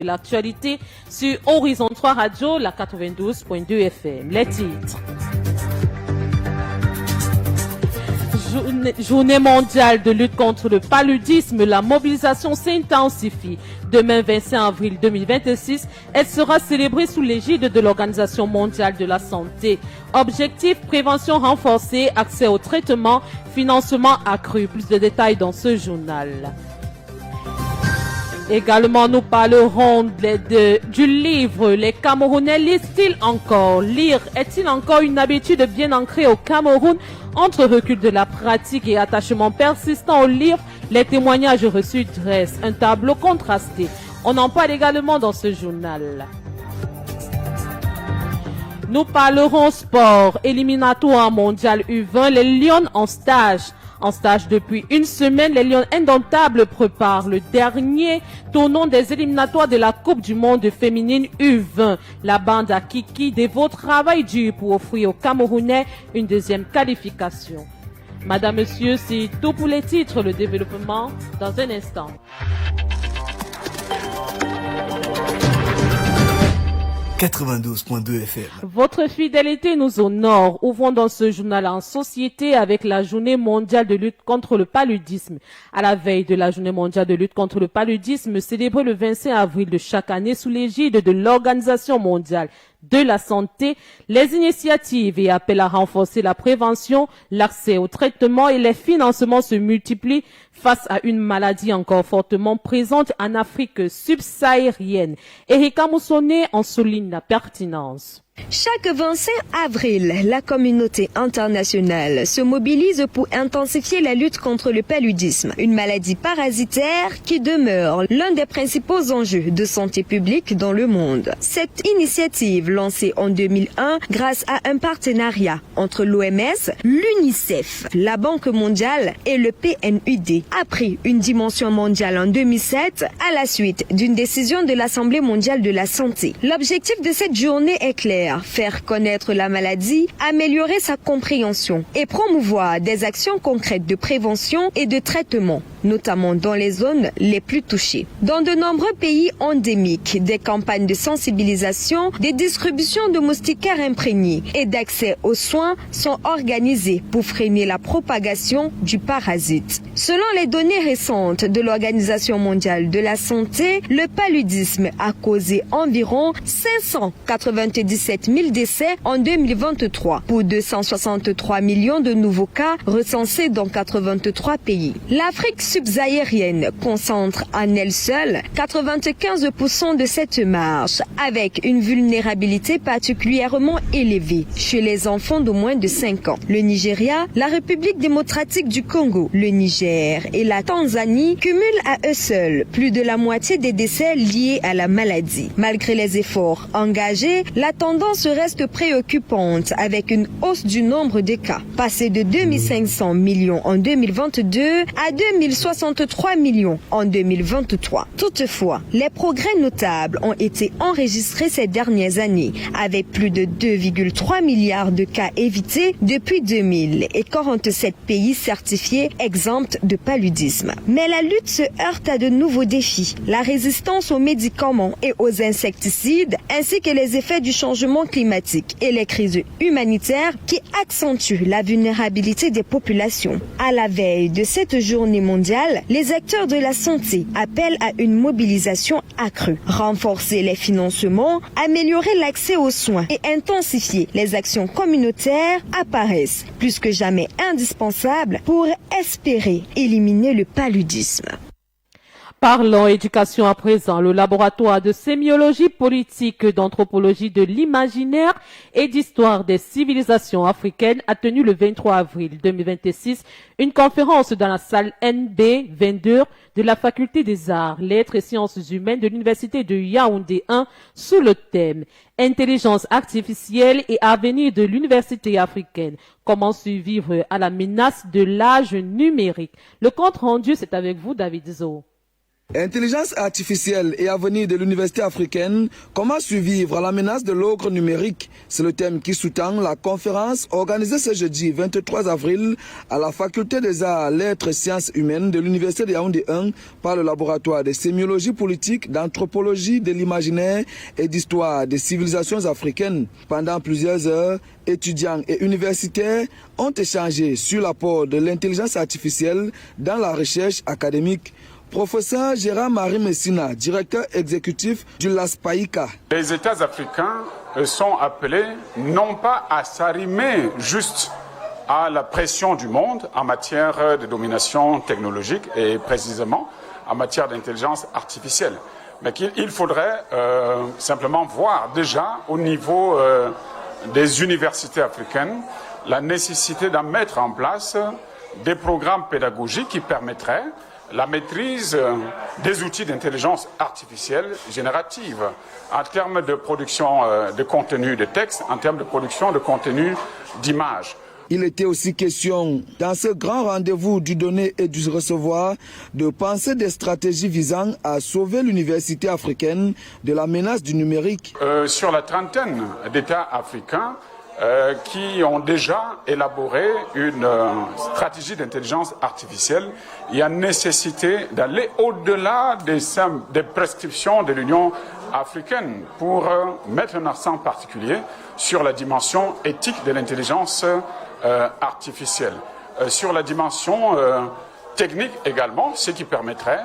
L'actualité sur Horizon 3 Radio, la 92.2 FM. Les titres. Journée mondiale de lutte contre le paludisme, la mobilisation s'intensifie. Demain 25 avril 2026, elle sera célébrée sous l'égide de l'Organisation mondiale de la santé. Objectif, prévention renforcée, accès au traitement, financement accru. Plus de détails dans ce journal. Également, nous parlerons du livre. Les Camerounais lisent-ils encore? Lire est-il encore une habitude bien ancrée au Cameroun? Entre recul de la pratique et attachement persistant au livre, les témoignages reçus dressent un tableau contrasté. On en parle également dans ce journal. Nous parlerons sport. Éliminatoire mondial U20, les Lions en stage. En stage depuis une semaine, les Lions indomptables préparent le dernier tournoi des éliminatoires de la Coupe du monde féminine U20. La bande à Kiki dévot travail dur pour offrir aux Camerounais une deuxième qualification. Madame, Monsieur, c'est tout pour les titres. Le développement dans un instant. 92.2 FM. Votre fidélité nous honore. Ouvrons dans ce journal en société avec la journée mondiale de lutte contre le paludisme. À la veille de la journée mondiale de lutte contre le paludisme, célébrée le 25 avril de chaque année sous l'égide de l'Organisation mondiale de la santé, les initiatives et appels à renforcer la prévention, l'accès au traitement et les financements se multiplient face à une maladie encore fortement présente en Afrique subsaharienne. Erika Moussonné en souligne la pertinence. Chaque 25 avril, la communauté internationale se mobilise pour intensifier la lutte contre le paludisme, une maladie parasitaire qui demeure l'un des principaux enjeux de santé publique dans le monde. Cette initiative, lancée en 2001 grâce à un partenariat entre l'OMS, l'UNICEF, la Banque mondiale et le PNUD, a pris une dimension mondiale en 2007 à la suite d'une décision de l'Assemblée mondiale de la santé. L'objectif de cette journée est clair: faire connaître la maladie, améliorer sa compréhension et promouvoir des actions concrètes de prévention et de traitement, notamment dans les zones les plus touchées. Dans de nombreux pays endémiques, des campagnes de sensibilisation, des distributions de moustiquaires imprégnés et d'accès aux soins sont organisées pour freiner la propagation du parasite. Selon les données récentes de l'Organisation mondiale de la santé, le paludisme a causé environ 597 000 décès en 2023 pour 263 millions de nouveaux cas recensés dans 83 pays. L'Afrique subsaharienne concentre en elle seule 95% de cette marge, avec une vulnérabilité particulièrement élevée chez les enfants de moins de 5 ans. Le Nigeria, la République démocratique du Congo, le Niger et la Tanzanie cumulent à eux seuls plus de la moitié des décès liés à la maladie. Malgré les efforts engagés, la tendance reste préoccupante avec une hausse du nombre de cas, passé de 2500 millions en 2022 à 2063 millions en 2023. Toutefois, les progrès notables ont été enregistrés ces dernières années, avec plus de 2,3 milliards de cas évités depuis 2000 et 47 pays certifiés exempts de paludisme. Mais la lutte se heurte à de nouveaux défis: la résistance aux médicaments et aux insecticides, ainsi que les effets du changement climatique et les crises humanitaires qui accentuent la vulnérabilité des populations. À la veille de cette journée mondiale, les acteurs de la santé appellent à une mobilisation accrue, renforcer les financements, améliorer l'accès aux soins et intensifier les actions communautaires apparaissent plus que jamais indispensables pour espérer éliminer le paludisme. Parlons éducation à présent. Le laboratoire de sémiologie politique, d'anthropologie de l'imaginaire et d'histoire des civilisations africaines a tenu le 23 avril 2026 une conférence dans la salle NB 22 de la faculté des arts, lettres et sciences humaines de l'université de Yaoundé 1 sous le thème Intelligence artificielle et avenir de l'université africaine. Comment survivre à la menace de l'âge numérique. Le compte rendu, c'est avec vous, David Zo. Intelligence artificielle et avenir de l'université africaine, comment survivre à la menace de l'ogre numérique? C'est le thème qui sous-tend la conférence organisée ce jeudi 23 avril à la faculté des arts, lettres et sciences humaines de l'université de Yaoundé 1 par le laboratoire de sémiologie politique, d'anthropologie de l'imaginaire et d'histoire des civilisations africaines. Pendant plusieurs heures, étudiants et universitaires ont échangé sur l'apport de l'intelligence artificielle dans la recherche académique. Professeur Gérard-Marie Messina, directeur exécutif du LASPAICA. Les États africains sont appelés non pas à s'arrimer juste à la pression du monde en matière de domination technologique et précisément en matière d'intelligence artificielle, mais qu'il faudrait simplement voir déjà au niveau des universités africaines la nécessité d'en mettre en place des programmes pédagogiques qui permettraient la maîtrise des outils d'intelligence artificielle générative en termes de production de contenu de texte, en termes de production de contenu d'images. Il était aussi question, dans ce grand rendez-vous du donner et du recevoir, de penser des stratégies visant à sauver l'université africaine de la menace du numérique. Sur la trentaine d'États africains qui ont déjà élaboré une stratégie d'intelligence artificielle, il y a nécessité d'aller au-delà des prescriptions de l'Union africaine pour mettre un accent particulier sur la dimension éthique de l'intelligence artificielle, sur la dimension technique également, ce qui permettrait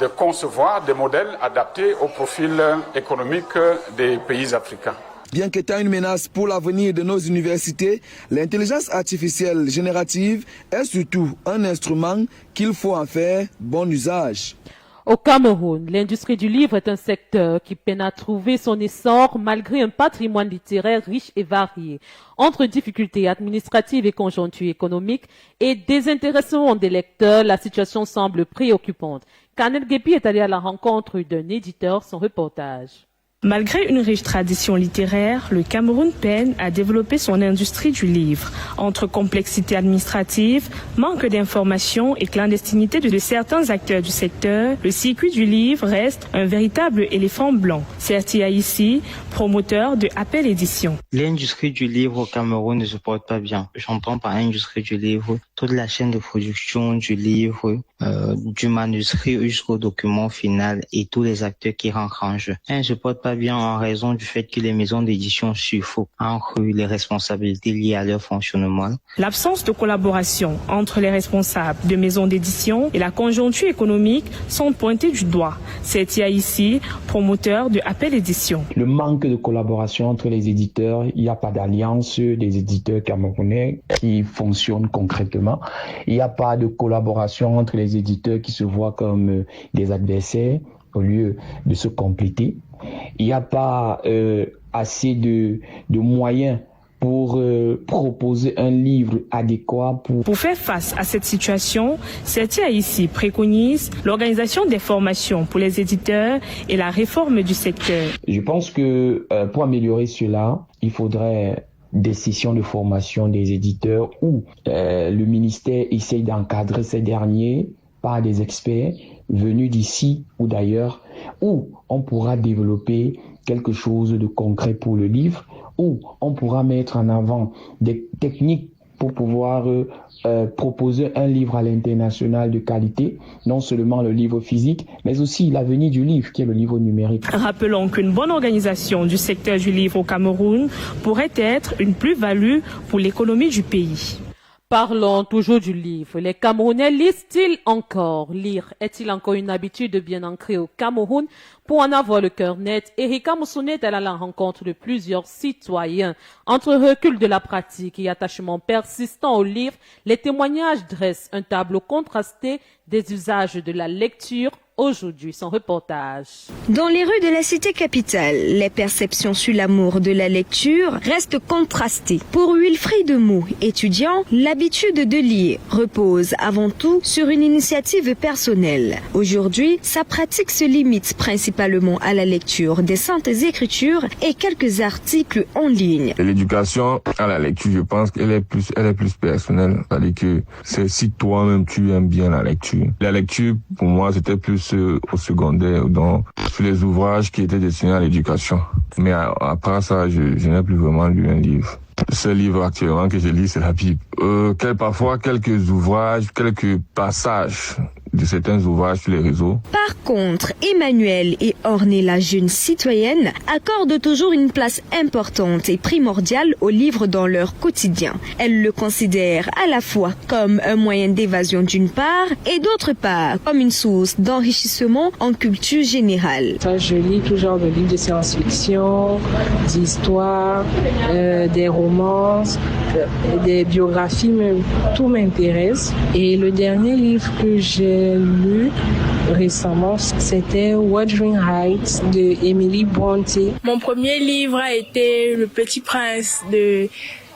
de concevoir des modèles adaptés au profil économique des pays africains. Bien qu'étant une menace pour l'avenir de nos universités, l'intelligence artificielle générative est surtout un instrument qu'il faut en faire bon usage. Au Cameroun, l'industrie du livre est un secteur qui peine à trouver son essor malgré un patrimoine littéraire riche et varié. Entre difficultés administratives et conjonctures économiques et désintéressement des lecteurs, la situation semble préoccupante. Kanel Gepi est allé à la rencontre d'un éditeur, son reportage. Malgré une riche tradition littéraire, le Cameroun peine à développer son industrie du livre. Entre complexité administrative, manque d'informations et clandestinité de certains acteurs du secteur, le circuit du livre reste un véritable éléphant blanc. Certia ici, promoteur de Appel Édition. L'industrie du livre au Cameroun ne se porte pas bien. J'entends par industrie du livre toute la chaîne de production du livre, du manuscrit jusqu'au document final et tous les acteurs qui rentrent en jeu. Elle ne se porte pas bien en raison du fait que les maisons d'édition suffoquent entre les responsabilités liées à leur fonctionnement. L'absence de collaboration entre les responsables de maisons d'édition et la conjoncture économique sont pointés du doigt. C'est ici, promoteur de Appel Édition. Le manque de collaboration entre les éditeurs, il n'y a pas d'alliance des éditeurs camerounais qui fonctionnent concrètement. Il n'y a pas de collaboration entre les éditeurs qui se voient comme des adversaires au lieu de se compléter. Il n'y a pas assez de moyens pour proposer un livre adéquat. Pour faire face à cette situation, Certia ici préconise l'organisation des formations pour les éditeurs et la réforme du secteur. Je pense que pour améliorer cela, il faudrait des sessions de formation des éditeurs où le ministère essaye d'encadrer ces derniers par des experts venus d'ici ou d'ailleurs, où on pourra développer quelque chose de concret pour le livre, où on pourra mettre en avant des techniques pour pouvoir proposer un livre à l'international de qualité, non seulement le livre physique, mais aussi l'avenir du livre, qui est le livre numérique. Rappelons qu'une bonne organisation du secteur du livre au Cameroun pourrait être une plus-value pour l'économie du pays. Parlons toujours du livre. Les Camerounais lisent-ils encore? Lire est-il encore une habitude bien ancrée au Cameroun? Pour en avoir le cœur net, Erika Moussounet est à la rencontre de plusieurs citoyens. Entre recul de la pratique et attachement persistant au livre, les témoignages dressent un tableau contrasté des usages de la lecture. Aujourd'hui, son reportage. Dans les rues de la cité capitale, les perceptions sur l'amour de la lecture restent contrastées. Pour Wilfried Mou, étudiant, l'habitude de lire repose avant tout sur une initiative personnelle. Aujourd'hui, sa pratique se limite principalement à la lecture des Saintes Écritures et quelques articles en ligne. L'éducation à la lecture, je pense qu'elle est plus personnelle. C'est-à-dire que c'est si toi-même tu aimes bien la lecture. La lecture, pour moi, c'était plus plus au secondaire, donc sur les ouvrages qui étaient destinés à l'éducation. Mais à part ça, je n'ai plus vraiment lu un livre. Le seul livre actuellement que je lis, c'est la Bible. Parfois quelques ouvrages, quelques passages de certains ouvrages sur les réseaux. Par contre, Emmanuel et Ornella, jeune citoyenne, accordent toujours une place importante et primordiale aux livres dans leur quotidien. Elles le considèrent à la fois comme un moyen d'évasion d'une part et d'autre part comme une source d'enrichissement en culture générale. Je lis toujours des livres de science-fiction, d'histoire, des romances, des biographies, mais tout m'intéresse. Et le dernier livre que j'ai lu récemment, c'était Wuthering Heights de Emily Brontë. Mon premier livre a été Le Petit Prince de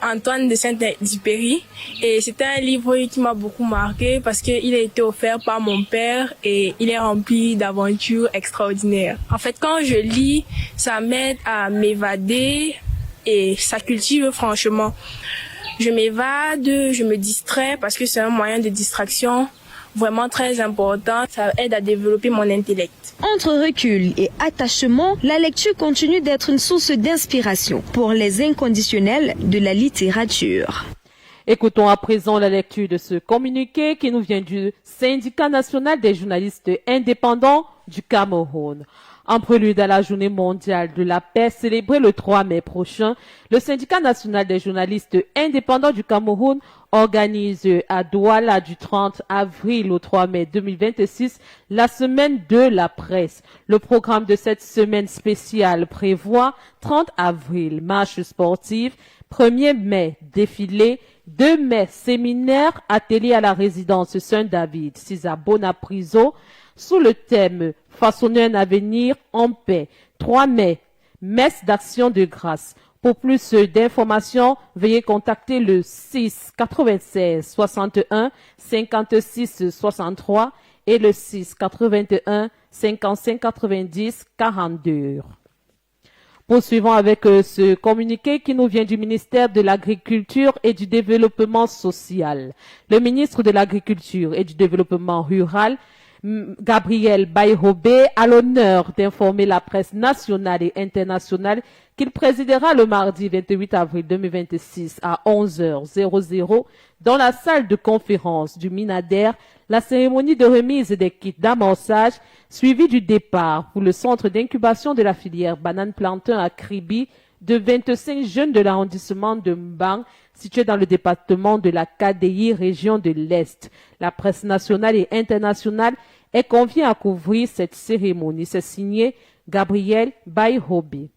Antoine de Saint-Exupéry et c'était un livre qui m'a beaucoup marqué parce qu'il a été offert par mon père et il est rempli d'aventures extraordinaires. En fait, quand je lis, ça m'aide à m'évader et ça cultive franchement. Je m'évade, je me distrais parce que c'est un moyen de distraction vraiment très important. Ça aide à développer mon intellect. Entre recul et attachement, la lecture continue d'être une source d'inspiration pour les inconditionnels de la littérature. Écoutons à présent la lecture de ce communiqué qui nous vient du Syndicat national des journalistes indépendants du Cameroun. En prélude à la journée mondiale de la paix célébrée le 3 mai prochain, le Syndicat national des journalistes indépendants du Cameroun organise à Douala du 30 avril au 3 mai 2026 la semaine de la presse. Le programme de cette semaine spéciale prévoit 30 avril, marche sportive, 1er mai, défilé, 2 mai, séminaire, atelier à la résidence Saint-David, 6 à Bonapriso, sous le thème « Façonner un avenir en paix ». 3 mai, messe d'action de grâce. Pour plus d'informations, veuillez contacter le 6 96 61 56 63 et le 6 81 55 90 42. Poursuivons avec ce communiqué qui nous vient du ministère de l'Agriculture et du Développement social. Le ministre de l'Agriculture et du Développement rural, Gabriel Bayrobé, a l'honneur d'informer la presse nationale et internationale qu'il présidera le mardi 28 avril 2026 à 11h00 dans la salle de conférence du Minader la cérémonie de remise des kits d'amorçage suivie du départ pour le centre d'incubation de la filière banane plantain à Kribi de 25 jeunes de l'arrondissement de Mbang, situé dans le département de la KDI, région de l'Est. La presse nationale et internationale est conviée à couvrir cette cérémonie. C'est signé Gabriel Bayrobé.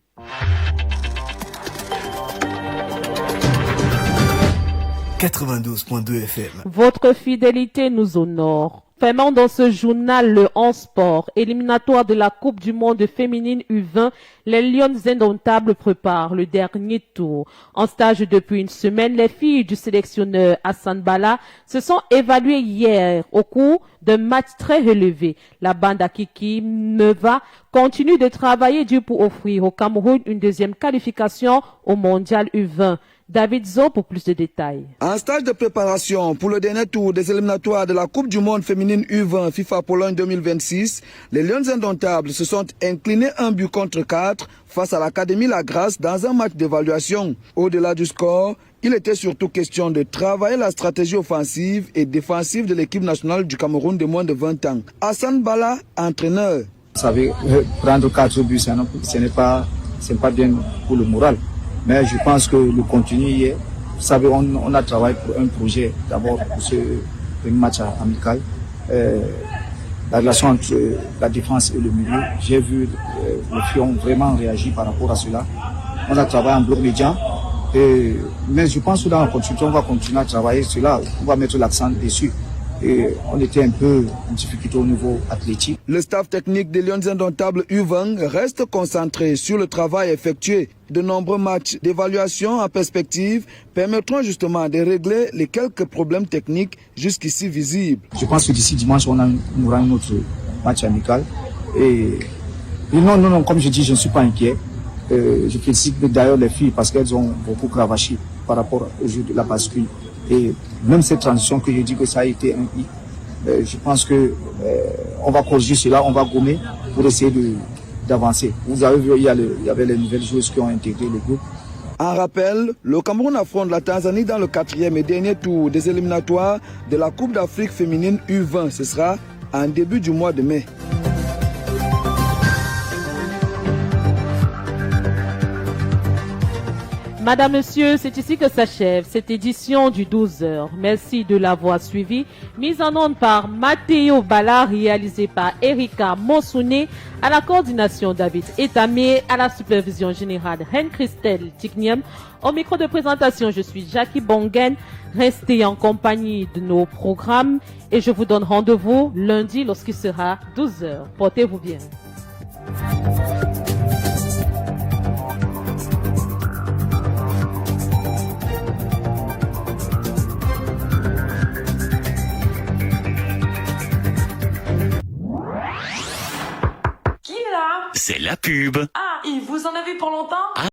« 92.2 FM. Votre fidélité nous honore. Fermons dans ce journal le 11 sport. Éliminatoire de la Coupe du monde féminine U20, les Lions indomptables préparent le dernier tour. En stage depuis une semaine, les filles du sélectionneur Hassan Bala se sont évaluées hier au cours d'un match très relevé. La bande à Kiki Meva continue de travailler dur pour offrir au Cameroun une deuxième qualification au mondial U20. David Zo pour plus de détails. En stage de préparation pour le dernier tour des éliminatoires de la Coupe du monde féminine U20 FIFA Pologne 2026, les Lions indomptables se sont inclinés 1-4 face à l'Académie La Grasse dans un match d'évaluation. Au-delà du score, il était surtout question de travailler la stratégie offensive et défensive de l'équipe nationale du Cameroun de moins de 20 ans. Hassan Bala, entraîneur. Vous savez, prendre 4 buts, ce n'est pas bien pour le moral. Mais je pense que le contenu y est. Vous savez, on a travaillé pour un projet, d'abord pour ce match amical. La relation entre la défense et le milieu, j'ai vu les filles ont vraiment réagi par rapport à cela. On a travaillé en bloc médian. Mais je pense que dans la construction, on va continuer à travailler cela. On va mettre l'accent dessus. Et on était un peu en difficulté au niveau athlétique. Le staff technique des Lions indomptables U20 reste concentré sur le travail effectué. De nombreux matchs d'évaluation en perspective permettront justement de régler les quelques problèmes techniques jusqu'ici visibles. Je pense que d'ici dimanche, on aura un autre match amical. Et non, comme je dis, je ne suis pas inquiet. Je félicite d'ailleurs les filles parce qu'elles ont beaucoup cravaché par rapport au jeu de la bascule. Et même cette transition que je dis que ça a été un je pense que on va corriger cela, on va gommer pour essayer d'avancer. Vous avez vu, il y avait les nouvelles joueuses qui ont intégré le groupe. En rappel, le Cameroun affronte la Tanzanie dans le 4e et dernier tour des éliminatoires de la Coupe d'Afrique féminine U20. Ce sera en début du mois de mai. Madame, Monsieur, c'est ici que s'achève cette édition du 12h. Merci de l'avoir suivi. Mise en onde par Matteo Bala, réalisée par Erika Monsouné, à la coordination David Etamé, à la supervision générale Reine-Christelle Tigniam. Au micro de présentation, je suis Jackie Bongen. Restez en compagnie de nos programmes et je vous donne rendez-vous lundi lorsqu'il sera 12h. Portez-vous bien. C'est la pub. Ah, Yves, vous en avez pour longtemps ?